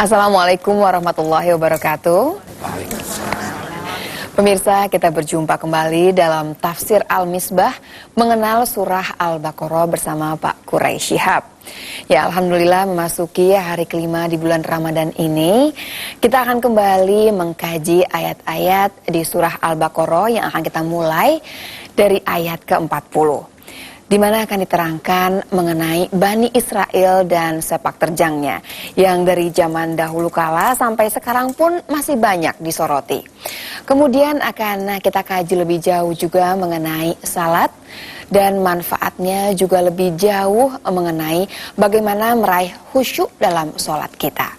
Assalamualaikum warahmatullahi wabarakatuh. Pemirsa, kita berjumpa kembali dalam Tafsir Al-Misbah mengenal surah Al-Baqarah bersama Pak Quraish Shihab. Ya, alhamdulillah memasuki hari kelima di bulan Ramadan ini, kita akan kembali mengkaji ayat-ayat di surah Al-Baqarah yang akan kita mulai dari ayat ke-40. Di mana akan diterangkan mengenai Bani Israel dan sepak terjangnya yang dari zaman dahulu kala sampai sekarang pun masih banyak disoroti. Kemudian akan kita kaji lebih jauh juga mengenai salat dan manfaatnya, juga lebih jauh mengenai bagaimana meraih khusyuk dalam sholat kita.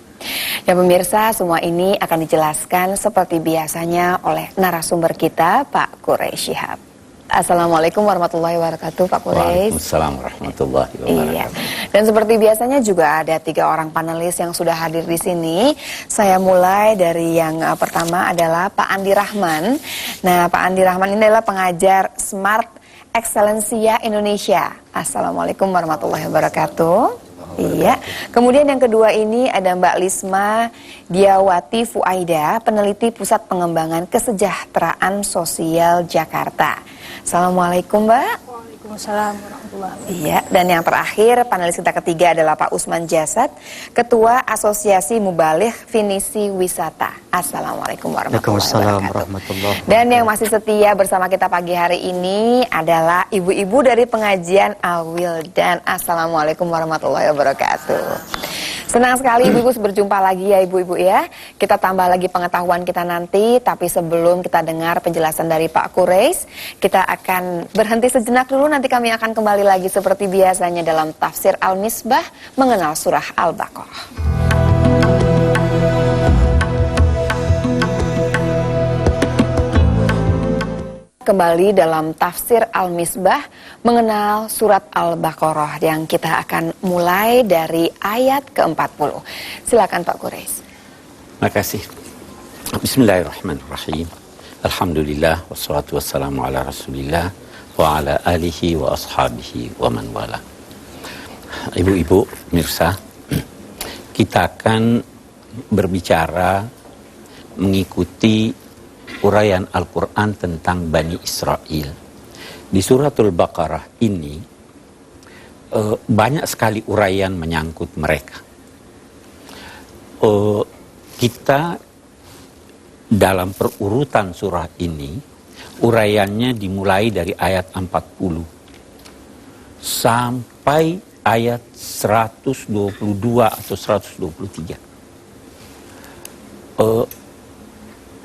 Ya pemirsa, semua ini akan dijelaskan seperti biasanya oleh narasumber kita, Pak Quraish Shihab. Assalamualaikum warahmatullahi wabarakatuh, Pak Quraish. Waalaikumsalam warahmatullahi wabarakatuh. Iya. Dan seperti biasanya juga ada 3 orang panelis yang sudah hadir di sini. Saya mulai dari yang pertama adalah Pak Andi Rahman. Nah, Pak Andi Rahman ini adalah pengajar Smart Excellencia Indonesia. Assalamualaikum warahmatullahi wabarakatuh. Iya. Kemudian yang kedua ini ada Mbak Lisma Diawati Fuaida, peneliti Pusat Pengembangan Kesejahteraan Sosial Jakarta. Assalamualaikum, Mbak. Waalaikumsalam warahmatullahi wabarakatuh. Iya, dan yang terakhir panelis kita ketiga adalah Pak Usman Jasad, Ketua Asosiasi Mubaligh Finisi Wisata. Assalamualaikum warahmatullahi wabarakatuh. Dan yang masih setia bersama kita pagi hari ini adalah ibu-ibu dari pengajian Al-Wildan. Assalamualaikum warahmatullahi wabarakatuh. Senang sekali ibu-ibu berjumpa lagi ya ibu-ibu ya. Kita tambah lagi pengetahuan kita nanti, tapi sebelum kita dengar penjelasan dari Pak Quraish, kita akan berhenti sejenak dulu, nanti kami akan kembali lagi seperti biasanya dalam Tafsir Al-Misbah mengenal surah Al-Baqarah. Kembali dalam Tafsir Al-Misbah mengenal surat Al-Baqarah yang kita akan mulai dari ayat ke-40. Silakan Pak Quraish. Makasih. Bismillahirrahmanirrahim. Alhamdulillah wassalatu wassalamu ala Rasulillah wa ala alihi wa ashabihi wa man wala. Ibu-ibu, pemirsa, kita akan berbicara mengikuti uraian Al-Quran tentang Bani Israel. Di suratul Baqarah ini banyak sekali uraian menyangkut mereka. Kita dalam perurutan surah ini, uraiannya dimulai dari ayat 40 sampai ayat 122 atau 123.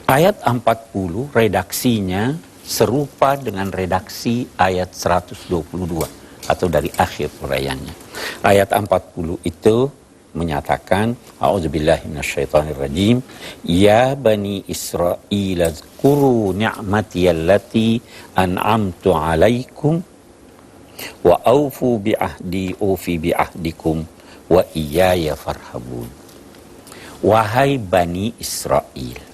Ayat 40 redaksinya serupa dengan redaksi ayat 122 atau dari akhir uraiannya. Ayat 40 itu menyatakan, A'udzubillahi minasyaitonirrajim, Ya Bani Israil azkuru ni'mati allati an'amtu alaikum wa aufu bi'ahdi ufi bi'ahdikum wa iyaya farhabun. Wahai Bani Israel.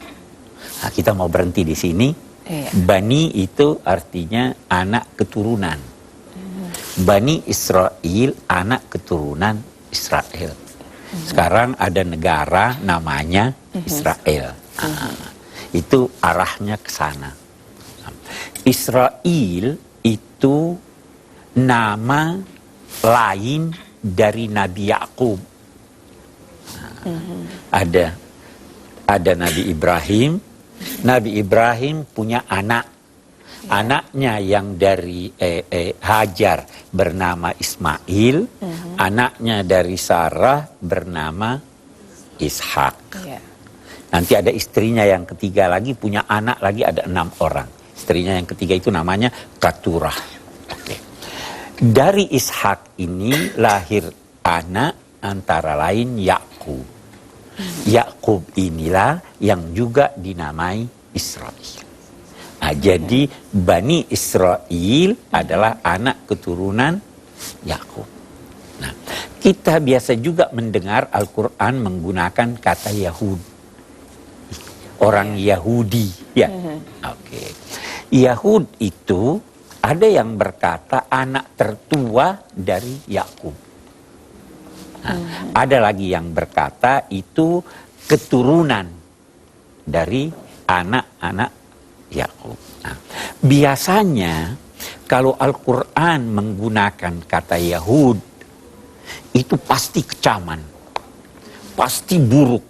Nah, kita mau berhenti di sini. Iya. Bani itu artinya anak keturunan. Bani Israel, anak keturunan Israel. Sekarang ada negara namanya Israel. Itu arahnya ke sana. Israel itu nama lain dari Nabi Yakub. Ada Nabi Ibrahim. Nabi Ibrahim punya anak. Anaknya yang dari Hajar bernama Ismail. Anaknya dari Sarah bernama Ishak. Nanti ada istrinya yang ketiga lagi, punya anak lagi, ada 6 orang. Istrinya yang ketiga itu namanya Keturah. Dari Ishak ini lahir anak antara lain Yakub. Yakub inilah yang juga dinamai Israel. Nah, jadi Bani Israel adalah anak keturunan Yakub. Nah, kita biasa juga mendengar Al-Quran menggunakan kata Yahud. Orang Yahudi, ya. Oke. Yahud itu ada yang berkata anak tertua dari Yakub. Ada lagi yang berkata itu keturunan dari anak-anak Yakub. Nah, biasanya kalau Al-Quran menggunakan kata Yahud, itu pasti kecaman, pasti buruk.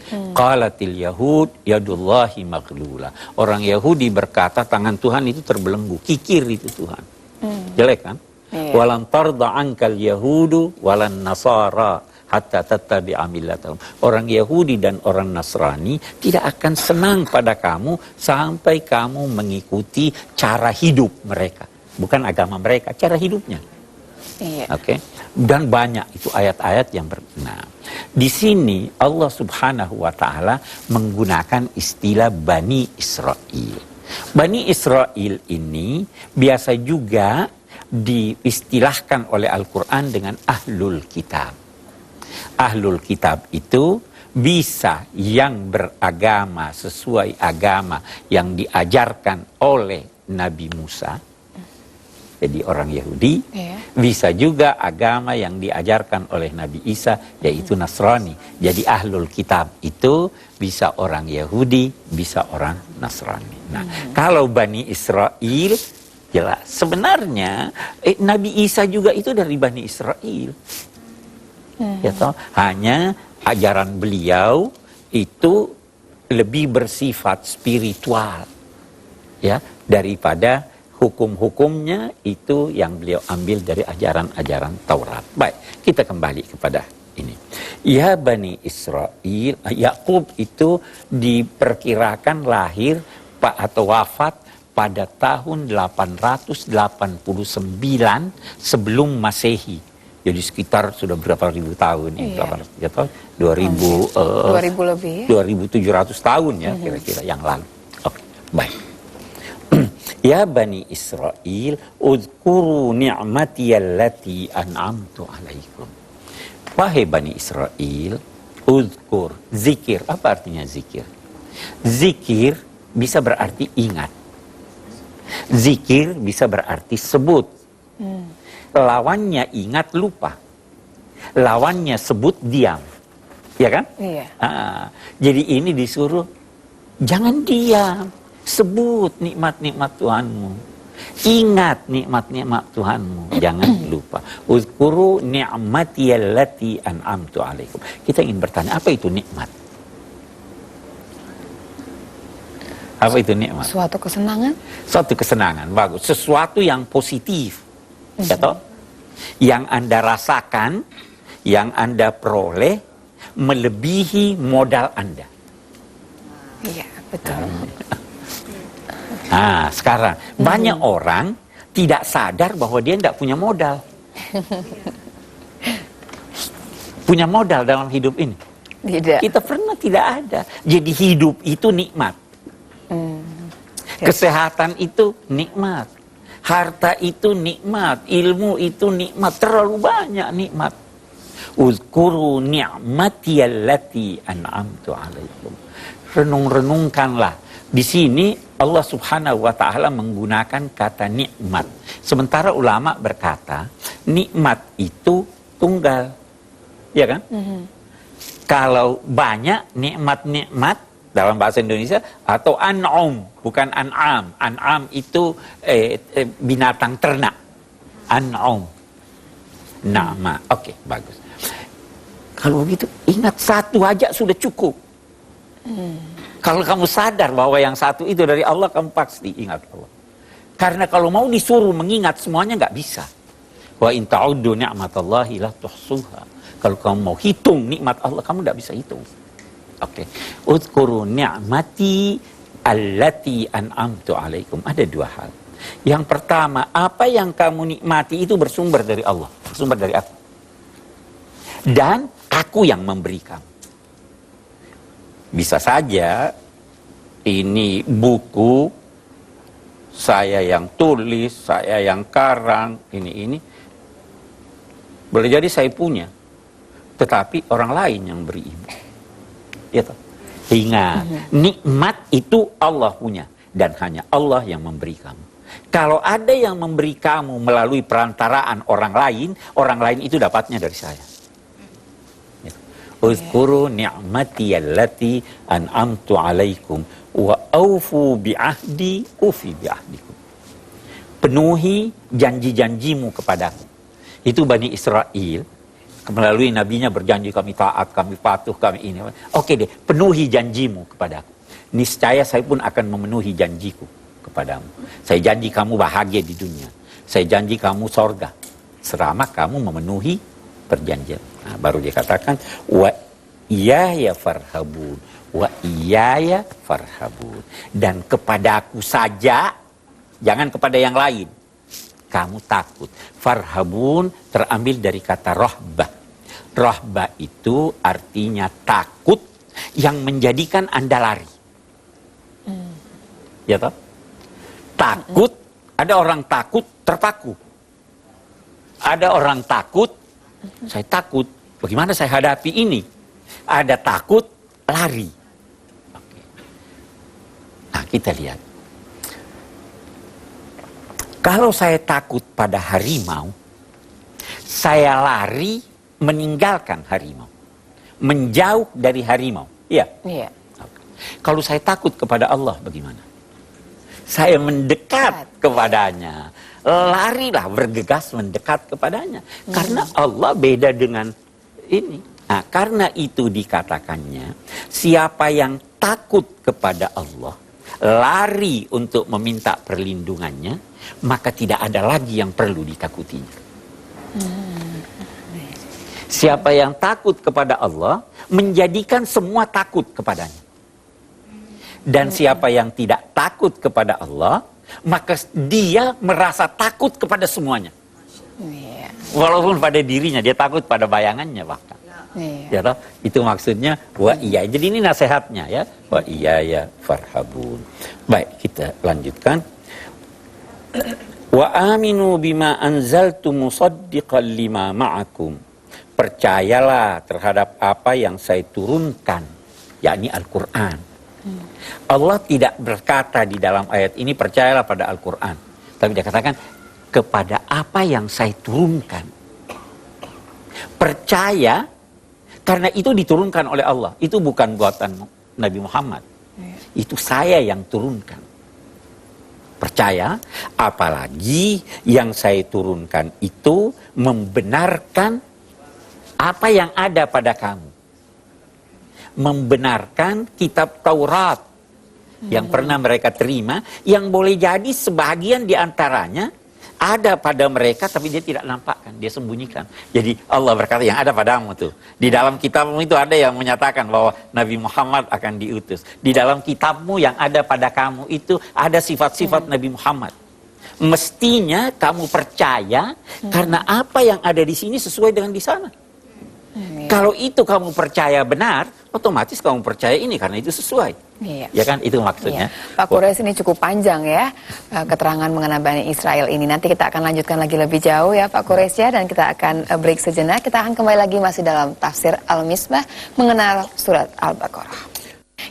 Qalatil Yahud yadullahi maghlula. Orang Yahudi berkata tangan Tuhan itu terbelenggu, kikir itu Tuhan. Jelek kan? Iya. Walan tarda ankal yahudu walan nasara hatta tattabi'a millatahum. Orang Yahudi dan orang Nasrani tidak akan senang pada kamu sampai kamu mengikuti cara hidup mereka. Bukan agama mereka, cara hidupnya. Iya. Oke. Dan banyak itu ayat-ayat yang nah, di sini Allah Subhanahu wa taala menggunakan istilah Bani Israel. Bani Israel ini biasa juga diistilahkan oleh Al-Quran dengan Ahlul Kitab. Ahlul Kitab itu bisa yang beragama sesuai agama yang diajarkan oleh Nabi Musa, jadi orang Yahudi. Bisa juga agama yang diajarkan oleh Nabi Isa, yaitu Nasrani. Jadi Ahlul Kitab itu bisa orang Yahudi, bisa orang Nasrani. Nah, kalau Bani Israel, jelas sebenarnya Nabi Isa juga itu dari Bani Israel. Ya toh? Hanya ajaran beliau itu lebih bersifat spiritual, ya, daripada hukum-hukumnya itu yang beliau ambil dari ajaran-ajaran Taurat. Baik, kita kembali kepada ini. Ya Bani Israel, Yakub itu diperkirakan lahir atau wafat pada tahun 889 sebelum Masehi. Jadi sekitar sudah berapa ribu tahun ini? Iya. 2000 lebih ya? 2700 tahun ya kira-kira yang lalu. Oke, baik. Ya Bani Israel, uzkuru ni'mati allati an'amtu alaikum. Wahai Bani Israel, uzkur, zikir. Apa artinya zikir? Zikir bisa berarti ingat. Zikir bisa berarti sebut. Lawannya ingat, lupa. Lawannya sebut, diam. Ya kan? Iya. Jadi ini disuruh jangan diam. Sebut nikmat-nikmat Tuhanmu. Ingat nikmat-nikmat Tuhanmu. Jangan lupa. Uzkuru ni'mati allati an'amtu alaikum. Kita ingin bertanya, apa itu nikmat? Apa itu nikmat? Suatu kesenangan? Suatu kesenangan, bagus. Sesuatu yang positif. Ya toh? Yang Anda rasakan, yang Anda peroleh, melebihi modal Anda. Iya, betul. Nah, sekarang banyak orang tidak sadar bahwa dia tidak punya modal. Punya modal dalam hidup ini. Tidak. Kita pernah tidak ada. Jadi hidup itu nikmat. Kesehatan itu nikmat. Harta itu nikmat. Ilmu itu nikmat. Terlalu banyak nikmat. Uzkuru ni'mati allati an'amtu alaikum. Renung-renungkanlah. Di sini Allah Subhanahu wa taala menggunakan kata nikmat. Sementara ulama berkata, nikmat itu tunggal. Ya kan? Kalau banyak nikmat-nikmat dalam bahasa Indonesia atau an'am, bukan an'am. An'am itu binatang ternak. An'am. Nama. Oke, bagus. Kalau begitu ingat satu aja sudah cukup. Kalau kamu sadar bahwa yang satu itu dari Allah, kamu pasti ingat Allah. Karena kalau mau disuruh mengingat semuanya nggak bisa. Wa in ta'uddu ni'matallahi la tuhsuha. Kalau kamu mau hitung nikmat Allah, kamu nggak bisa hitung. Oke. Uzkuru ni'mati allati an'amtu alaikum. Ada dua hal. Yang pertama, apa yang kamu nikmati itu bersumber dari Allah, bersumber dari aku. Dan aku yang memberi kamu. Bisa saja ini buku saya yang tulis, saya yang karang, ini. Boleh jadi saya punya, tetapi orang lain yang beri ibu. Ya toh? Ingat, nikmat itu Allah punya dan hanya Allah yang memberi kamu. Kalau ada yang memberi kamu melalui perantaraan orang lain itu dapatnya dari saya. Uzkuru ni'mati allati an'amtu alaikum wa aufu bi'ahdi ufi bi'ahdikum. Penuhi janji-janjimu kepadaku. Itu Bani Israel melalui nabinya berjanji, kami taat, kami patuh, kami ini. Oke deh, penuhi janjimu kepadaku. Niscaya saya pun akan memenuhi janjiku kepadamu. Saya janji kamu bahagia di dunia. Saya janji kamu sorga. Selama kamu memenuhi perjanjian. Nah, baru dia katakan, wa iyaya farhabun. Wa iyaya farhabun. Dan kepadaku saja, jangan kepada yang lain. Kamu takut. Farhabun terambil dari kata rohbah. Rohbah itu artinya takut yang menjadikan Anda lari. Ya toh? Takut, ada orang takut terpaku. Ada orang takut, saya takut, bagaimana saya hadapi ini? Ada takut, lari. Oke. Nah, kita lihat. Kalau saya takut pada harimau, saya lari meninggalkan harimau. Menjauh dari harimau. Iya? Iya. Oke. Kalau saya takut kepada Allah, bagaimana? Saya mendekat kepadanya. Larilah, bergegas mendekat kepadanya. Karena Allah beda dengan ini. Nah, karena itu dikatakannya, siapa yang takut kepada Allah, lari untuk meminta perlindungannya, maka tidak ada lagi yang perlu ditakutinya. Siapa yang takut kepada Allah, menjadikan semua takut kepadanya. Dan siapa yang tidak takut kepada Allah, maka dia merasa takut kepada semuanya. Iya. Walaupun pada dirinya, dia takut pada bayangannya bahkan. Iya. Ya toh? Itu maksudnya wa iya. Jadi ini nasihatnya ya. Wa iya ya farhabun. Baik, kita lanjutkan. Wa aminu bima anzaltu musaddiqan lima ma'akum. Percayalah terhadap apa yang saya turunkan, yakni Al-Quran. Allah tidak berkata di dalam ayat ini percayalah pada Al-Quran. Tapi dia katakan kepada apa yang saya turunkan. Percaya karena itu diturunkan oleh Allah. Itu bukan buatan Nabi Muhammad. Itu saya yang turunkan. Percaya, apalagi yang saya turunkan itu membenarkan apa yang ada pada kamu. Membenarkan kitab Taurat yang pernah mereka terima, yang boleh jadi sebagian diantaranya ada pada mereka tapi dia tidak nampakkan, dia sembunyikan. Jadi Allah berkata yang ada padamu tuh, di dalam kitabmu itu ada yang menyatakan bahwa Nabi Muhammad akan diutus. Di dalam kitabmu yang ada pada kamu itu ada sifat-sifat Nabi Muhammad. Mestinya kamu percaya karena apa yang ada di sini sesuai dengan di sana. Kalau itu kamu percaya benar, otomatis kamu percaya ini karena itu sesuai. Iya. Ya kan, itu maksudnya. Iya. Pak Quraisy, ini cukup panjang ya keterangan mengenai Bani Israel ini. Nanti kita akan lanjutkan lagi lebih jauh ya Pak Quraisy ya, dan kita akan break sejenak. Kita akan kembali lagi masih dalam tafsir Al-Misbah mengenal surat Al-Baqarah.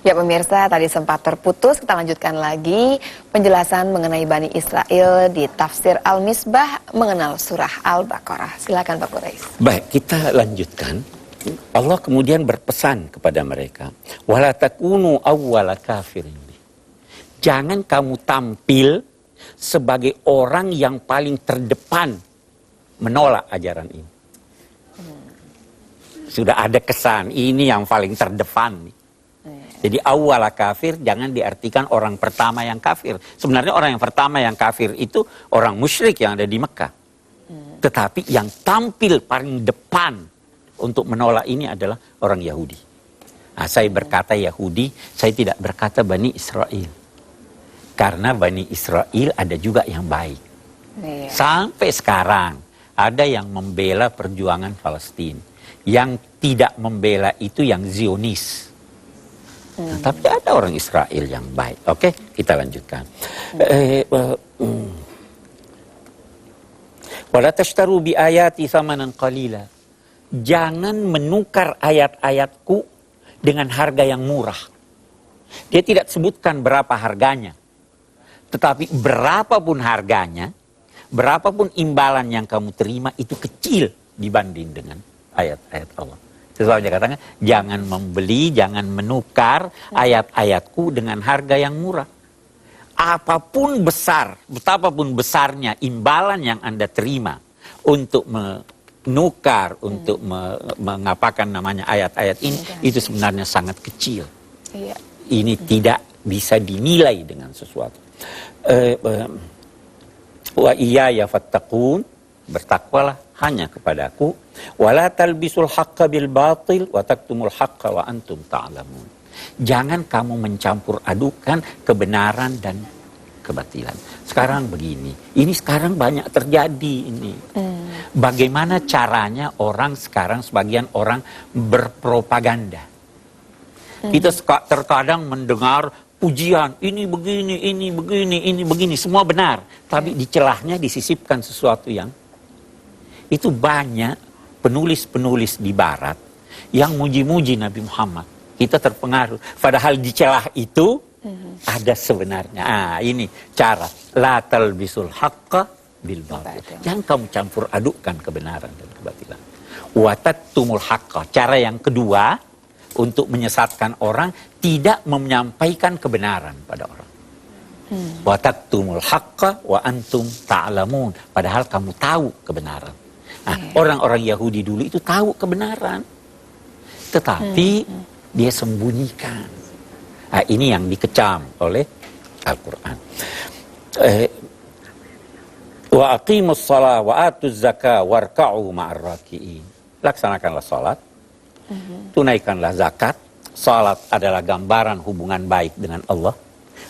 Ya pemirsa, tadi sempat terputus, kita lanjutkan lagi penjelasan mengenai Bani Israel di tafsir Al-Misbah mengenal surah Al-Baqarah. Silakan Pak Quraisy. Baik, kita lanjutkan. Allah kemudian berpesan kepada mereka, wala takunu awwala kafirin. Jangan kamu tampil sebagai orang yang paling terdepan menolak ajaran ini. Sudah ada kesan ini yang paling terdepan nih. Jadi awwala kafir jangan diartikan orang pertama yang kafir. Sebenarnya orang yang pertama yang kafir itu orang musyrik yang ada di Mekah. Tetapi yang tampil paling depan untuk menolak ini adalah orang Yahudi. Nah, saya berkata Yahudi, saya tidak berkata Bani Israel. Karena Bani Israel ada juga yang baik. Iya. Sampai sekarang ada yang membela perjuangan Palestina. Yang tidak membela itu yang Zionis. Nah, tapi ada orang Israel yang baik. Oke, kita lanjutkan. Wala tashtaru bi ayati thamanan qalila. Jangan menukar ayat-ayatku dengan harga yang murah. Dia tidak sebutkan berapa harganya. Tetapi berapapun harganya, berapapun imbalan yang kamu terima itu kecil dibanding dengan ayat-ayat Allah. Sebab dia katakan, jangan membeli, jangan menukar ayat-ayatku dengan harga yang murah. Apapun besar, betapapun besarnya imbalan yang Anda terima untuk menukar, untuk mengapakan namanya ayat-ayat ini, itu sebenarnya sangat kecil. Iya. Ini tidak bisa dinilai dengan sesuatu. Wa iyaya fattaqun, bertakwalah hanya kepadaku. Wala talbisul haqqa bil batil wa taktumul haqqa wa antum ta'lamun. Jangan kamu mencampur adukan kebenaran dan kebatilan. Sekarang begini, ini sekarang banyak terjadi ini. Bagaimana caranya orang sekarang, sebagian orang berpropaganda. Kita terkadang mendengar pujian, ini begini, ini begini, ini begini, semua benar. Tapi di celahnya disisipkan sesuatu yang itu banyak penulis-penulis di barat yang muji-muji Nabi Muhammad. Kita terpengaruh. Padahal di celah itu ada sebenarnya. Ini cara. La talbisul haqqa bil batil. Jangan kamu campur adukkan kebenaran dan kebatilan. Wa tattumul haqqa. Cara yang kedua untuk menyesatkan orang, tidak menyampaikan kebenaran pada orang. Wa taktumul haqqa wa antum ta'lamun. Padahal kamu tahu kebenaran. Nah, orang-orang Yahudi dulu itu tahu kebenaran. Tetapi dia sembunyikan. Nah, ini yang dikecam oleh Al-Quran. Wa aqimus shalah wa atuz zakah warka'u ma'ar raki'in. Laksanakanlah salat. Tunaikanlah zakat. Salat adalah gambaran hubungan baik dengan Allah.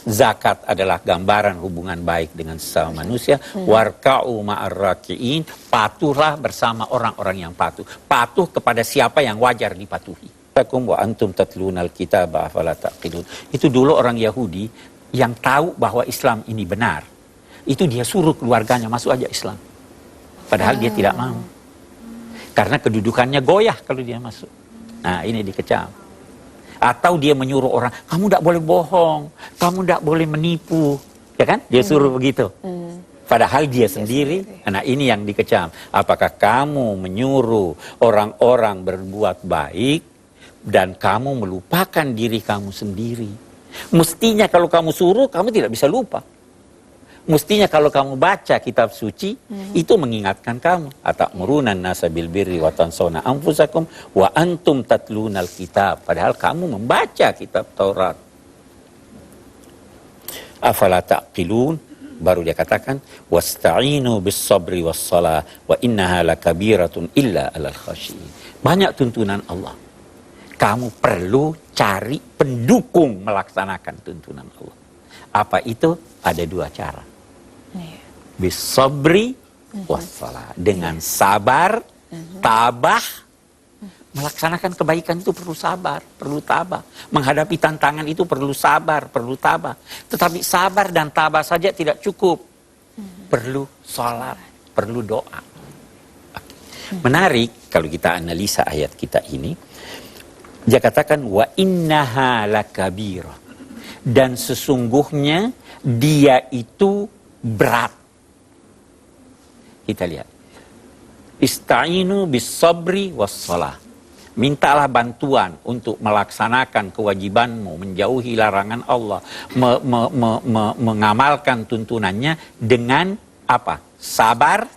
Zakat adalah gambaran hubungan baik dengan sesama manusia. Warka'u ma'ar raki'in. Patuhlah bersama orang-orang yang patuh. Patuh kepada siapa yang wajar dipatuhi. Wa antum tatlunal kitaba afala taqilun. Itu dulu orang Yahudi yang tahu bahwa Islam ini benar. Itu dia suruh keluarganya masuk aja Islam. Padahal dia tidak mau. Karena kedudukannya goyah kalau dia masuk. Nah, ini dikecam. Atau dia menyuruh orang, kamu tidak boleh bohong, kamu tidak boleh menipu. Ya kan? Dia suruh begitu. Padahal dia sendiri. Nah, ini yang dikecam. Apakah kamu menyuruh orang-orang berbuat baik dan kamu melupakan diri kamu sendiri? Mestinya kalau kamu suruh, kamu tidak bisa lupa. Mestinya kalau kamu baca kitab suci, itu mengingatkan kamu. Atamuruna an-nasa bil birri wa tansawna anfusakum wa antum tatlunal kitab. Padahal kamu membaca kitab Taurat. Afala taqilun, baru dia katakan wasta'inu bis sabri was shalah wa innaha lakabiratun illa 'alal khashiyin. Banyak tuntunan Allah. Kamu perlu cari pendukung melaksanakan tuntunan Allah. Apa itu? Ada dua cara. Bis sabri wassalah. Dengan sabar, tabah. Melaksanakan kebaikan itu perlu sabar, perlu tabah. Menghadapi tantangan itu perlu sabar, perlu tabah. Tetapi sabar dan tabah saja tidak cukup. Perlu salat, perlu doa. Menarik kalau kita analisa ayat kita ini. Dia katakan wa innaha lakabirah. Dan sesungguhnya dia itu berat. Kita lihat. Ista'inu bis sabri was shalah. Mintalah bantuan untuk melaksanakan kewajibanmu, menjauhi larangan Allah, mengamalkan tuntunannya dengan apa? Sabar,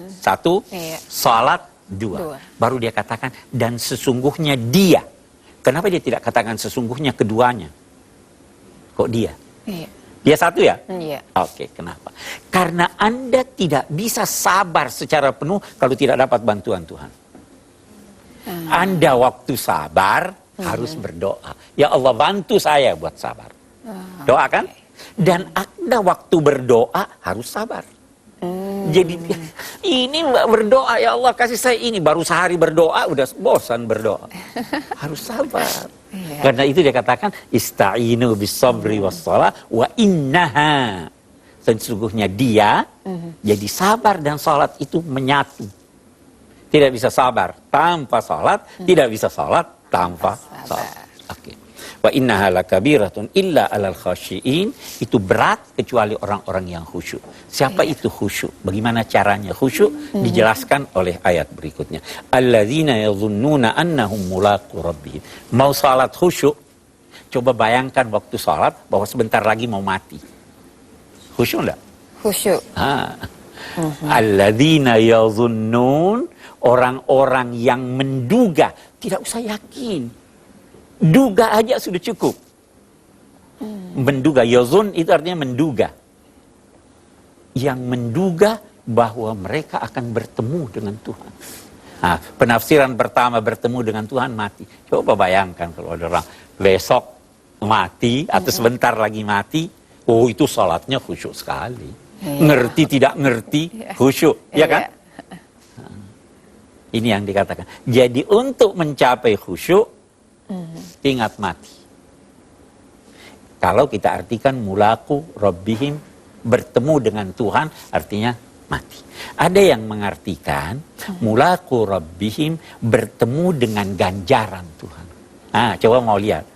satu, salat, dua. Baru dia katakan, dan sesungguhnya dia. Kenapa dia tidak katakan sesungguhnya keduanya? Kok dia? Dia satu ya? Iya. Oke, kenapa? Karena Anda tidak bisa sabar secara penuh kalau tidak dapat bantuan Tuhan. Anda waktu sabar harus berdoa. Ya Allah, bantu saya buat sabar. Doa kan? Dan Anda waktu berdoa harus sabar. Jadi ini berdoa, ya Allah kasih saya ini. Baru sehari berdoa udah bosan berdoa. Harus sabar. Karena itu dia katakan ista'inu bis sabri was shalah wa innaha. Sesungguhnya dia jadi sabar dan salat itu menyatu. Tidak bisa sabar tanpa salat, tidak bisa salat tanpa salat. Oke. Wa innaha lakabiratun illa 'alal khasyiin. Itu berat kecuali orang-orang yang khusyuk. Siapa itu khusyuk? Bagaimana caranya khusyuk? Dijelaskan oleh ayat berikutnya. Alladzina yadhunnuna annahum mulaqu rabbihim. Mau salat khusyuk? Coba bayangkan waktu salat bahwa sebentar lagi mau mati. Khusyuk enggak? Khusyuk. Alladzina yadhunnun, orang-orang yang menduga, tidak usah yakin. Duga aja sudah cukup. Menduga, yazun itu artinya menduga. Yang menduga bahwa mereka akan bertemu dengan Tuhan. Nah, penafsiran pertama bertemu dengan Tuhan mati. Coba bayangkan kalau ada orang besok mati atau sebentar lagi mati, oh itu salatnya khusyuk sekali. Ngerti tidak ngerti, khusyuk, ya kan? Ini yang dikatakan. Jadi untuk mencapai khusyuk, ingat mati. Kalau kita artikan mulaku rabbihim, bertemu dengan Tuhan, artinya mati. Ada yang mengartikan mulaku rabbihim, bertemu dengan ganjaran Tuhan. Nah, coba mau lihat.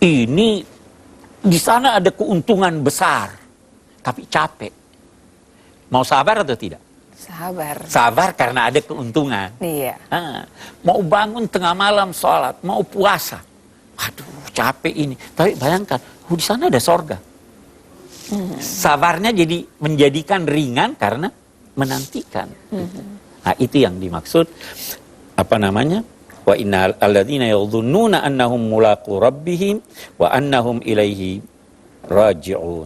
Ini di sana ada keuntungan besar, tapi capek. Mau sabar atau tidak? Sabar. Sabar karena ada keuntungan. Iya. Mau bangun tengah malam sholat, mau puasa. Aduh, capek ini. Tapi bayangkan, di sana ada sorga. Sabarnya jadi menjadikan ringan karena menantikan. Nah, itu yang dimaksud apa namanya? Wa innal ladzina yadhunnuna annahum mulaqu rabbihim wa annahum ilaihi raji'un.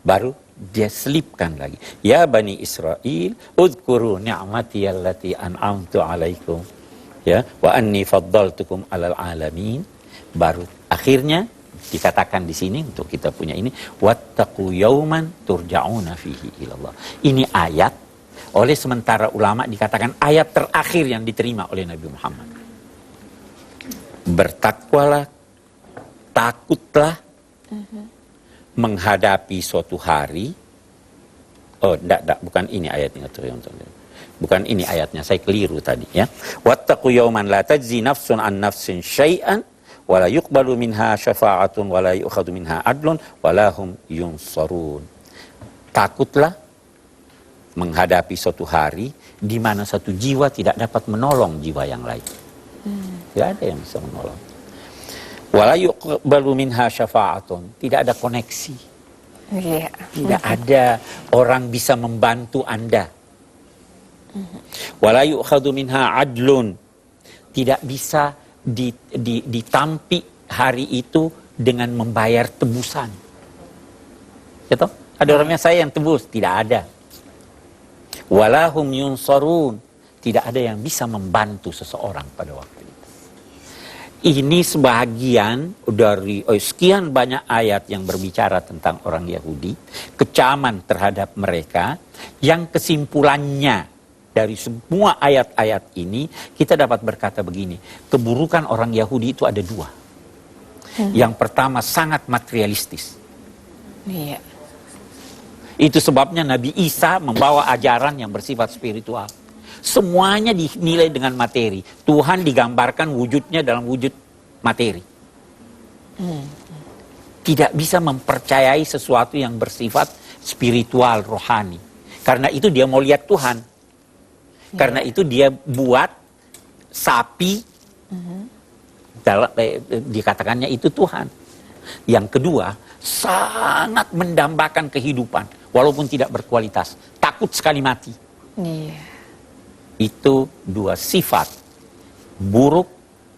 Baru dia selipkan lagi. Ya Bani Israel, udhkuru ni'mati allati an'amtu alaikum. Ya, wa anni faddaltukum alal alamin. Baru akhirnya dikatakan di sini untuk kita punya ini, wattaqu yauman turja'una fihi ilallah. Ini ayat oleh sementara ulama dikatakan ayat terakhir yang diterima oleh Nabi Muhammad. Bertakwalah, takutlah menghadapi suatu hari. Oh, enggak, bukan ini ayatnya. Bukan ini ayatnya, saya keliru tadi ya. Wattaqu yauman la tajzi nafsun an nafsin syai'an wa la yuqbalu minha syafa'atun wa la yu'khadhu minha adlun wa la hum yunsarun. Takutlah menghadapi suatu hari di mana satu jiwa tidak dapat menolong jiwa yang lain. Tidak ada yang bisa menolong. Wa la yuqbalu minha syafa'atun, tidak ada koneksi. Tidak ada orang bisa membantu Anda. Wa la yu'khadhu minha adlun, tidak bisa ditampi hari itu dengan membayar tebusan. Gitu? Ada orangnya saya yang tebus, tidak ada. Walahum yunsarun, tidak ada yang bisa membantu seseorang pada waktu itu. Ini sebagian dari sekian banyak ayat yang berbicara tentang orang Yahudi, kecaman terhadap mereka, yang kesimpulannya dari semua ayat-ayat ini, kita dapat berkata begini, keburukan orang Yahudi itu ada dua. Yang pertama sangat materialistis. Iya. Itu sebabnya Nabi Isa membawa ajaran yang bersifat spiritual. Semuanya dinilai dengan materi. Tuhan digambarkan wujudnya dalam wujud materi. Tidak bisa mempercayai sesuatu yang bersifat spiritual, rohani. Karena itu dia mau lihat Tuhan. Karena itu dia buat sapi, dikatakannya itu Tuhan. Yang kedua, sangat mendambakan kehidupan, walaupun tidak berkualitas. Takut sekali mati. Iya. Itu dua sifat buruk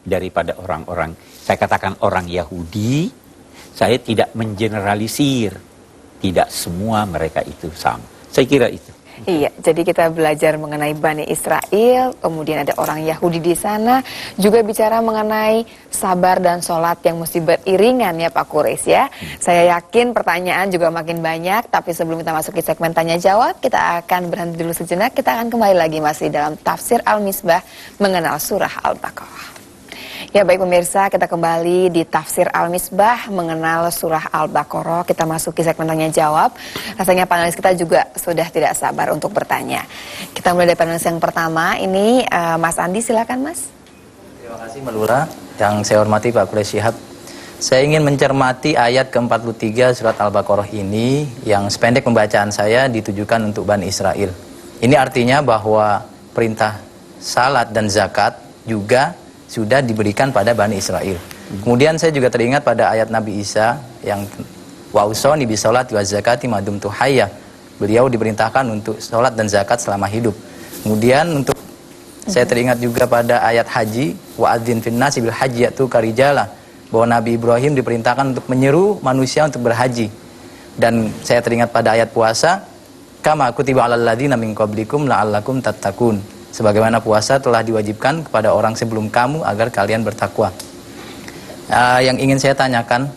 daripada orang-orang. Saya katakan orang Yahudi, saya tidak mengeneralisir. Tidak semua mereka itu sama. Saya kira itu. Iya, jadi kita belajar mengenai Bani Israel, kemudian ada orang Yahudi di sana, juga bicara mengenai sabar dan sholat yang mesti beriringan ya Pak Quresh ya. Saya yakin pertanyaan juga makin banyak, tapi sebelum kita masuk ke segmen tanya jawab, kita akan berhenti dulu sejenak, kita akan kembali lagi masih dalam Tafsir Al-Misbah mengenal surah Al-Baqarah. Ya baik pemirsa, kita kembali di Tafsir Al-Misbah mengenal surah Al-Baqarah. Kita masuki segmen tanya jawab. Rasanya panelis kita juga sudah tidak sabar untuk bertanya. Kita mulai dari panelis yang pertama. Ini Mas Andi, silakan Mas. Terima kasih Mbak Lura. Yang saya hormati Pak Quresh Shihab. Saya ingin mencermati ayat ke-43 surat Al-Baqarah ini yang sependek pembacaan saya ditujukan untuk Bani Israel. Ini artinya bahwa perintah salat dan zakat juga sudah diberikan pada Bani Israel. Kemudian saya juga teringat pada ayat Nabi Isa yang wa'usoni bisolati wa zakati madumtu hayya. Beliau diperintahkan untuk sholat dan zakat selama hidup. Kemudian untuk saya teringat juga pada ayat haji wa'adzin finnasi bil haji yaitu karijala, bahwa Nabi Ibrahim diperintahkan untuk menyeru manusia untuk berhaji. Dan saya teringat pada ayat puasa, kama kutiba 'alal ladzina min qablikum la'allakum tattaqun. Sebagaimana puasa telah diwajibkan kepada orang sebelum kamu agar kalian bertakwa. Yang ingin saya tanyakan,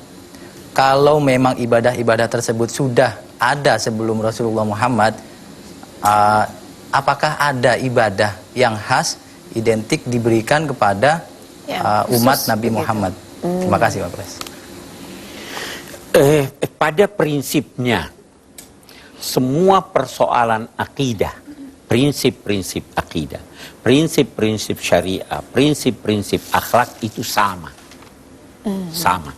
kalau memang ibadah-ibadah tersebut sudah ada sebelum Rasulullah Muhammad, apakah ada ibadah yang khas identik diberikan kepada umat Nabi Muhammad? Terima kasih Pak Pres. Pada prinsipnya, semua persoalan akidah, prinsip-prinsip akidah, prinsip-prinsip syariah, prinsip-prinsip akhlak itu sama. Sama.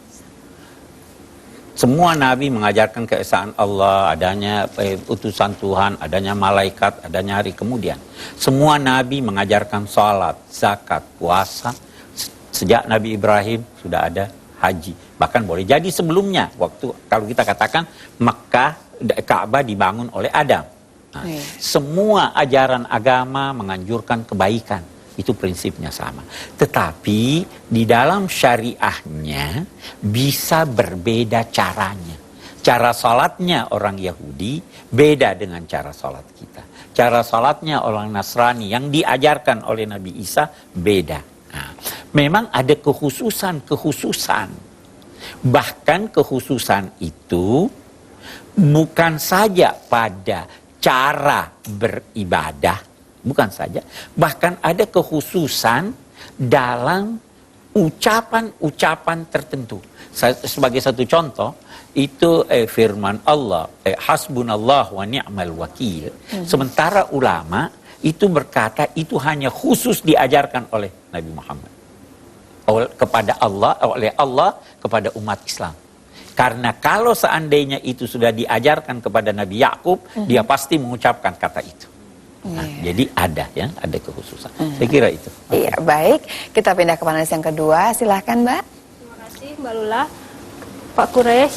Semua Nabi mengajarkan keesaan Allah, adanya utusan Tuhan, adanya malaikat, adanya hari kemudian. Semua Nabi mengajarkan salat, zakat, puasa. Sejak Nabi Ibrahim sudah ada haji. Bahkan boleh jadi sebelumnya, waktu kalau kita katakan Mekah, Ka'bah dibangun oleh Adam. Nah, semua ajaran agama menganjurkan kebaikan. Itu prinsipnya sama. Tetapi di dalam syariahnya bisa berbeda caranya. Cara salatnya orang Yahudi beda dengan cara salat kita. Cara salatnya orang Nasrani yang diajarkan oleh Nabi Isa beda. Nah, memang ada kekhususan. Bahkan kekhususan itu bukan saja pada cara beribadah, bukan saja, bahkan ada kekhususan dalam ucapan-ucapan tertentu. Sebagai satu contoh, itu firman Allah, hasbunallah wa ni'mal wakil. Sementara ulama itu berkata itu hanya khusus diajarkan oleh Nabi Muhammad. Kepada Allah, oleh Allah kepada umat Islam. Karena kalau seandainya itu sudah diajarkan kepada Nabi Yakub, dia pasti mengucapkan kata itu. Nah, jadi ada kekhususan. Saya kira itu. Iya, baik. Kita pindah ke panelis yang kedua. Silahkan, Mbak. Terima kasih, Mbak Lula. Pak Quraisy,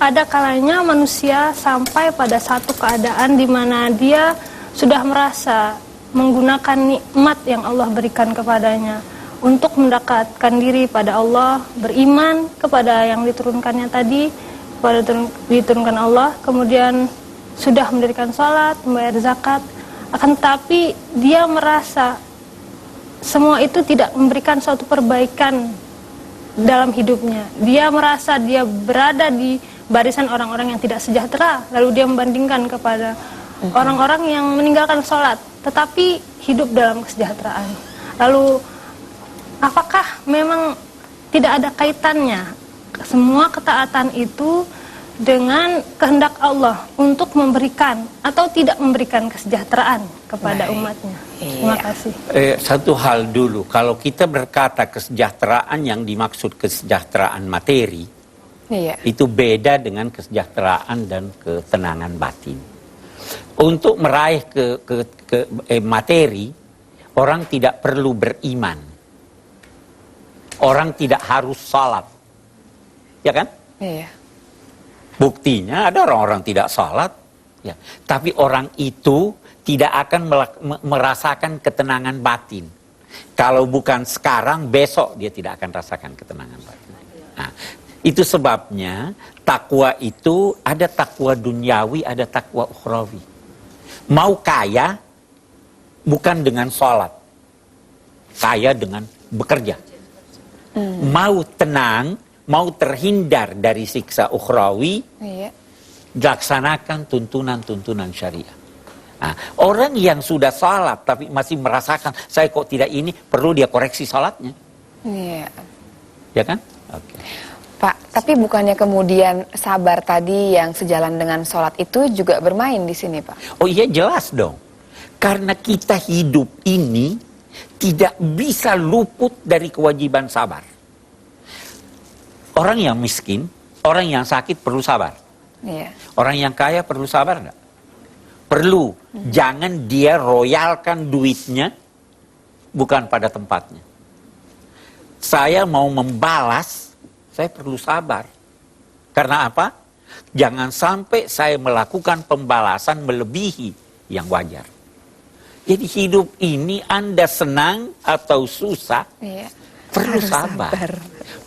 ada kalanya manusia sampai pada satu keadaan di mana dia sudah merasa menggunakan nikmat yang Allah berikan kepadanya untuk mendekatkan diri pada Allah, beriman kepada yang diturunkannya tadi, kepada diturunkan Allah, kemudian sudah mendirikan sholat, membayar zakat, akan tetapi dia merasa semua itu tidak memberikan suatu perbaikan dalam hidupnya. Dia merasa dia berada di barisan orang-orang yang tidak sejahtera, lalu dia membandingkan kepada orang-orang yang meninggalkan sholat tetapi hidup dalam kesejahteraan. Lalu apakah memang tidak ada kaitannya semua ketaatan itu dengan kehendak Allah untuk memberikan atau tidak memberikan kesejahteraan kepada umatnya? Terima kasih. Satu hal dulu, kalau kita berkata kesejahteraan yang dimaksud kesejahteraan materi, itu beda dengan kesejahteraan dan ketenangan batin. Untuk meraih materi, orang tidak perlu beriman. Orang tidak harus salat. Ya kan? Iya. Buktinya ada orang-orang tidak salat. Ya. Tapi orang itu tidak akan merasakan ketenangan batin. Kalau bukan sekarang, besok dia tidak akan rasakan ketenangan batin. Nah, itu sebabnya takwa itu ada takwa duniawi, ada takwa ukhrawi. Mau kaya bukan dengan sholat, kaya dengan bekerja. Mau tenang, mau terhindar dari siksa ukhrawi, laksanakan tuntunan-tuntunan syariah. Nah, orang yang sudah salat tapi masih merasakan saya kok tidak ini, perlu dia koreksi salatnya. Ya kan? Oke. Pak, tapi bukannya kemudian sabar tadi yang sejalan dengan sholat itu juga bermain di sini, Pak? Oh iya, jelas dong. Karena kita hidup ini tidak bisa luput dari kewajiban sabar. Orang yang miskin, orang yang sakit perlu sabar. Iya. Orang yang kaya perlu sabar enggak? Perlu. Jangan dia royalkan duitnya bukan pada tempatnya. Saya mau membalas, saya perlu sabar. Karena apa? Jangan sampai saya melakukan pembalasan melebihi yang wajar. Jadi hidup ini Anda senang atau susah, Iya. perlu Harus sabar. sabar.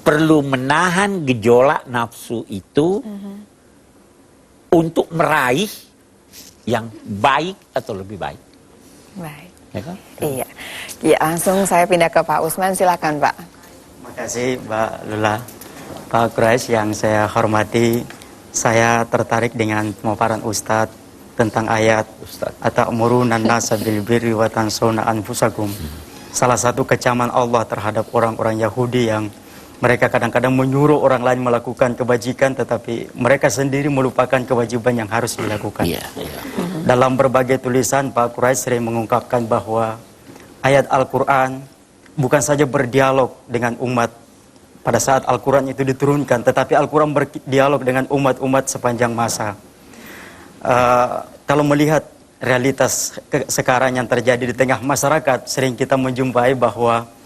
Perlu menahan gejolak nafsu itu untuk meraih yang baik atau lebih baik. Baik. Ya kan? Iya. Ya, langsung saya pindah ke Pak Usman, silakan Pak. Terima kasih Mbak Lula. Pak Quraisy yang saya hormati, saya tertarik dengan pemaparan Ustadz tentang ayat Atamuruna nasa bil birri wa tansawna anfusakum. Salah satu kecaman Allah terhadap orang-orang Yahudi yang mereka kadang-kadang menyuruh orang lain melakukan kebajikan, tetapi mereka sendiri melupakan kewajiban yang harus dilakukan. Dalam berbagai tulisan, Pak Quraisy sering mengungkapkan bahwa ayat Al-Quran bukan saja berdialog dengan umat pada saat Al-Quran itu diturunkan, tetapi Al-Quran berdialog dengan umat-umat sepanjang masa. Kalau melihat realitas sekarang yang terjadi di tengah masyarakat, sering kita menjumpai bahwa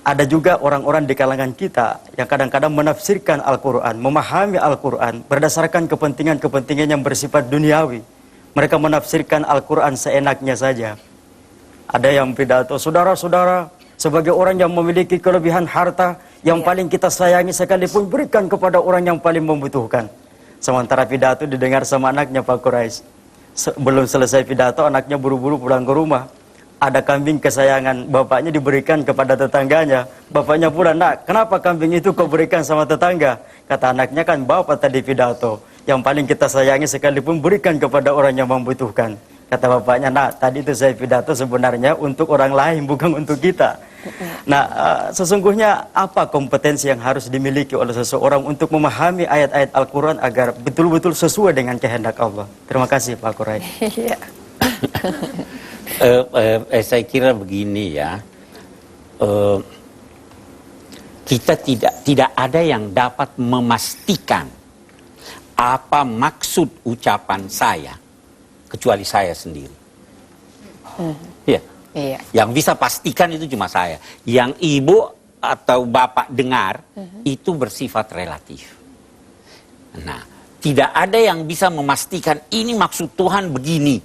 ada juga orang-orang di kalangan kita yang kadang-kadang menafsirkan Al-Quran, memahami Al-Quran berdasarkan kepentingan-kepentingan yang bersifat duniawi. Mereka menafsirkan Al-Quran seenaknya saja. Ada yang pidato, saudara-saudara, sebagai orang yang memiliki kelebihan harta, yang paling kita sayangi sekalipun berikan kepada orang yang paling membutuhkan. Sementara pidato didengar sama anaknya Pak Quraisy. Belum selesai pidato, anaknya buru-buru pulang ke rumah. Ada kambing kesayangan bapaknya diberikan kepada tetangganya. Bapaknya pula, nak, kenapa kambing itu kau berikan sama tetangga? Kata anaknya, kan bapak tadi pidato, yang paling kita sayangi sekalipun berikan kepada orang yang membutuhkan. Kata bapaknya, nak, tadi itu saya pidato sebenarnya untuk orang lain, bukan untuk kita. Nah, sesungguhnya apa kompetensi yang harus dimiliki oleh seseorang untuk memahami ayat-ayat Al-Quran agar betul-betul sesuai dengan kehendak Allah? Terima kasih Pak Quraisy. Iya. Saya kira begini ya, kita tidak ada yang dapat memastikan apa maksud ucapan saya kecuali saya sendiri. Ya. Iya. Yang bisa pastikan itu cuma saya. Yang ibu atau bapak dengar itu bersifat relatif. Nah, tidak ada yang bisa memastikan ini maksud Tuhan begini.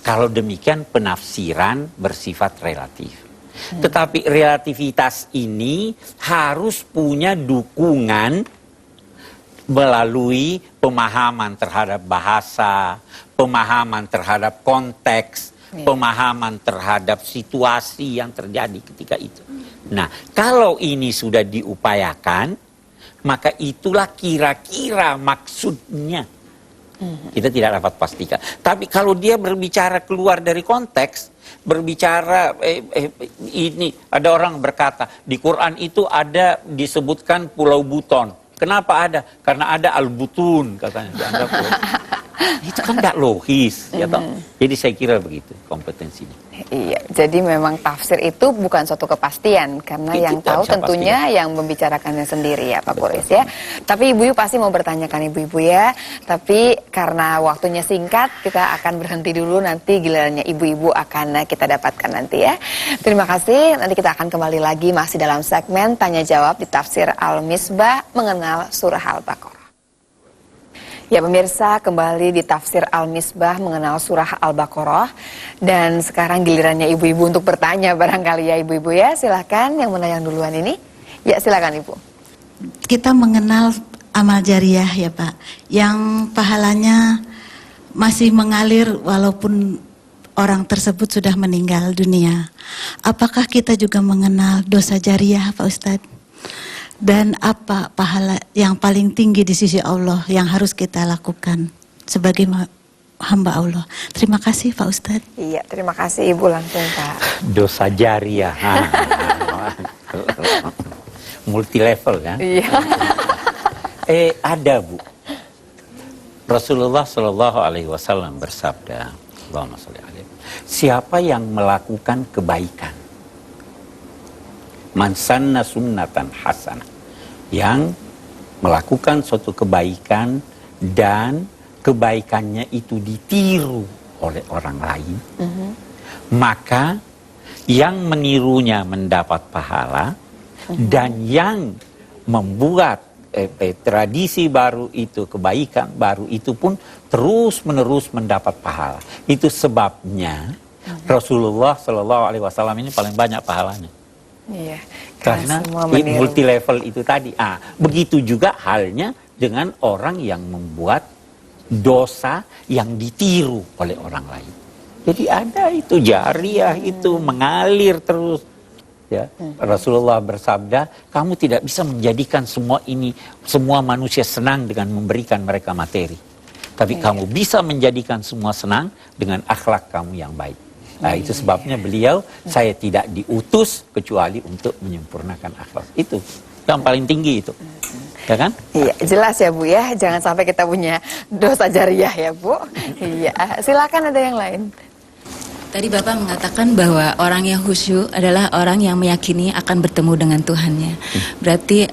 Kalau demikian penafsiran bersifat relatif. Tetapi relativitas ini harus punya dukungan melalui pemahaman terhadap bahasa, pemahaman terhadap konteks, pemahaman terhadap situasi yang terjadi ketika itu. Nah, kalau ini sudah diupayakan, maka itulah kira-kira maksudnya. Kita tidak dapat pastikan. Tapi kalau dia berbicara keluar dari konteks, berbicara ini, ada orang berkata di Quran itu ada disebutkan Pulau Buton. Kenapa ada? Karena ada Al-Butun katanya. Dianggap itu kan tidak logis, ya toh. Jadi saya kira begitu kompetensinya. Iya, jadi memang tafsir itu bukan suatu kepastian karena Itu yang tahu tentunya yang membicarakannya sendiri ya Pak Quraisy ya. Tapi ibu-ibu pasti mau bertanyakan ibu-ibu ya. Tapi karena waktunya singkat, kita akan berhenti dulu, nanti gilirannya ibu-ibu akan kita dapatkan nanti ya. Terima kasih. Nanti kita akan kembali lagi masih dalam segmen tanya jawab di Tafsir Al-Misbah mengenal surah Al-Baqarah. Ya pemirsa, kembali di Tafsir Al-Misbah mengenal surah Al-Baqarah. Dan sekarang gilirannya ibu-ibu untuk bertanya barangkali ya ibu-ibu ya. Silakan yang mana yang duluan ini. Ya silakan ibu. Kita mengenal amal jariah ya Pak, yang pahalanya masih mengalir walaupun orang tersebut sudah meninggal dunia. Apakah kita juga mengenal dosa jariah Pak Ustadz? Dan apa pahala yang paling tinggi di sisi Allah yang harus kita lakukan sebagai hamba Allah? Terima kasih Pak Ustadz. Iya, terima kasih Ibu langsung Pak. Dosa jariah. Multi level kan? Iya. Ada Bu. Rasulullah Shallallahu Alaihi Wasallam bersabda, Allahumma sholli alaihi, siapa yang melakukan kebaikan, man sanna sunnatan hasanah yang melakukan suatu kebaikan dan kebaikannya itu ditiru oleh orang lain, maka yang menirunya mendapat pahala, dan yang membuat tradisi baru itu, kebaikan baru itu pun terus-menerus mendapat pahala. Itu sebabnya Rasulullah SAW ini paling banyak pahalanya. Iya, Karena semua meniru. multi level itu tadi. Begitu juga halnya dengan orang yang membuat dosa yang ditiru oleh orang lain. Jadi ada itu jariah itu mengalir terus. Ya, Rasulullah bersabda, kamu tidak bisa menjadikan semua manusia senang dengan memberikan mereka materi. Tapi kamu bisa menjadikan semua senang dengan akhlak kamu yang baik. Nah, itu sebabnya beliau, saya tidak diutus kecuali untuk menyempurnakan akhlak. Itu yang paling tinggi itu. Ya kan? Iya, jelas ya Bu ya. Jangan sampai kita punya dosa jariah ya Bu. Iya, silakan ada yang lain. Tadi Bapak mengatakan bahwa orang yang khusyuk adalah orang yang meyakini akan bertemu dengan Tuhannya. Berarti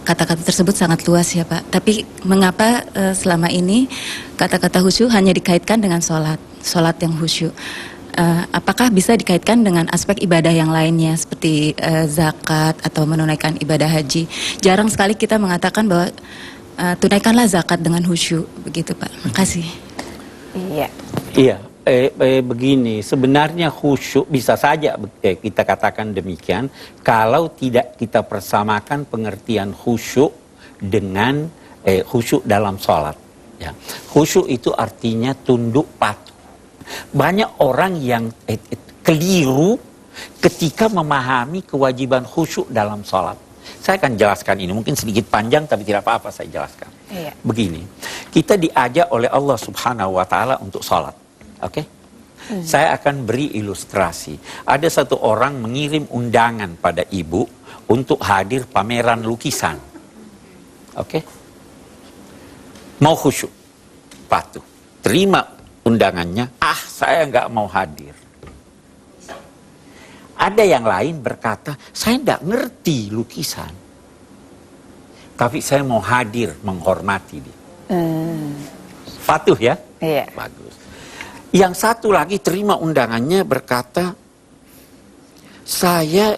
kata-kata tersebut sangat luas ya Pak. Tapi mengapa selama ini kata-kata khusyuk hanya dikaitkan dengan sholat yang khusyuk? Apakah bisa dikaitkan dengan aspek ibadah yang lainnya seperti zakat atau menunaikan ibadah haji? Jarang sekali kita mengatakan bahwa tunaikanlah zakat dengan khusyuk, begitu Pak. Makasih. Iya. Iya. Begini, sebenarnya khusyuk bisa saja kita katakan demikian kalau tidak kita persamakan pengertian khusyuk dengan khusyuk dalam sholat. Ya. Khusyuk itu artinya tunduk patuh. Banyak orang yang keliru ketika memahami kewajiban khusyuk dalam sholat. Saya akan jelaskan ini, mungkin sedikit panjang tapi tidak apa-apa saya jelaskan. Iya. Begini, kita diajak oleh Allah Subhanahu wa Ta'ala untuk sholat. Oke? Saya akan beri ilustrasi. Ada satu orang mengirim undangan pada ibu untuk hadir pameran lukisan. Oke? Mau khusyuk, patuh, terima undangannya, saya nggak mau hadir. Ada yang lain berkata, saya nggak ngerti lukisan, tapi saya mau hadir menghormati dia. Patuh ya? Iya. Bagus. Yang satu lagi terima undangannya berkata, saya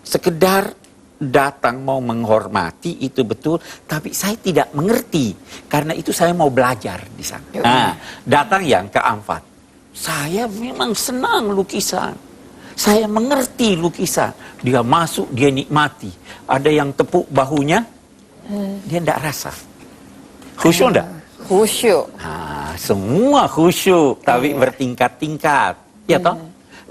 sekedar datang mau menghormati itu betul, tapi saya tidak mengerti karena itu saya mau belajar di sana. Nah, datang yang keempat, saya memang senang lukisan, saya mengerti lukisan. Dia masuk, dia nikmati. Ada yang tepuk bahunya, dia tidak rasa. Khusyuk enggak? Khusyuk. Nah, semua khusyuk, tapi bertingkat-tingkat, ya toh?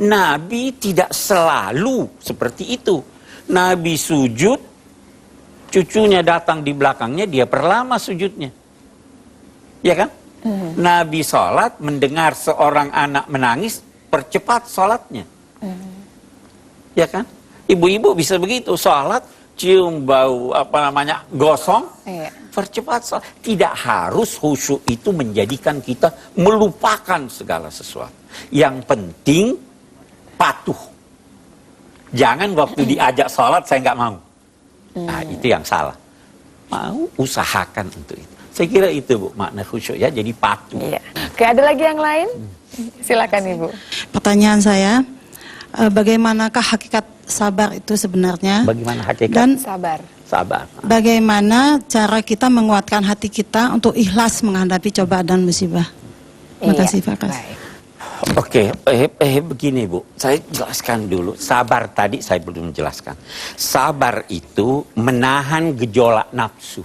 Nabi tidak selalu seperti itu. Nabi sujud, cucunya datang di belakangnya, dia perlama sujudnya. Ya kan? Nabi sholat, mendengar seorang anak menangis, percepat sholatnya. Ya kan? Ibu-ibu bisa begitu, sholat, cium bau, gosong, percepat sholat. Tidak harus khusyuk itu menjadikan kita melupakan segala sesuatu. Yang penting, patuh. Jangan waktu diajak sholat saya nggak mau. Nah, itu yang salah. Mau usahakan untuk itu. Saya kira itu Bu, makna khusyuk ya, jadi patuh. Iya. Oke, ada lagi yang lain? Silakan Ibu. Pertanyaan saya, bagaimanakah hakikat sabar itu sebenarnya? Bagaimana hakikat? Dan Sabar. Sabar. bagaimana cara kita menguatkan hati kita untuk ikhlas menghadapi cobaan dan musibah? Terima kasih Pak Kas. Baik. Oke, begini Bu, saya jelaskan dulu. Sabar tadi saya belum jelaskan. Sabar itu menahan gejolak nafsu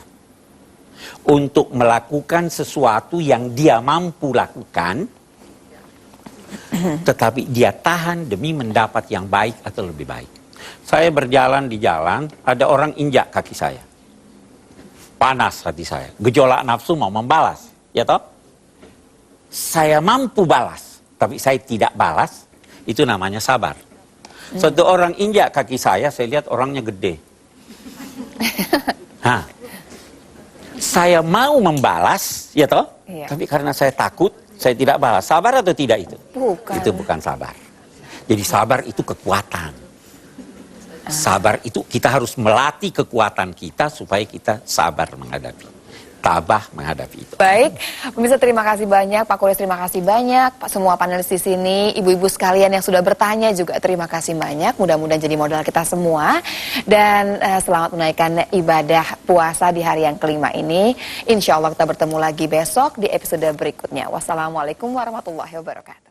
untuk melakukan sesuatu yang dia mampu lakukan, tetapi dia tahan demi mendapat yang baik atau lebih baik. Saya berjalan di jalan, ada orang injak kaki saya. Panas hati saya, gejolak nafsu mau membalas, ya toh? Saya mampu balas, tapi saya tidak balas, itu namanya sabar. Suatu orang injak kaki saya lihat orangnya gede. Nah, saya mau membalas, ya toh? Iya. Tapi karena saya takut, saya tidak balas. Sabar atau tidak itu? Bukan. Itu bukan sabar. Jadi sabar itu kekuatan. Sabar itu kita harus melatih kekuatan kita supaya kita sabar menghadapi. Tabah menghadapi itu. Baik, pemirsa terima kasih banyak, Pak Kures terima kasih banyak, Pak semua panelis di sini, ibu-ibu sekalian yang sudah bertanya juga terima kasih banyak. Mudah-mudahan jadi modal kita semua dan selamat menaikkan ibadah puasa di hari yang kelima ini. Insya Allah kita bertemu lagi besok di episode berikutnya. Wassalamualaikum warahmatullahi wabarakatuh.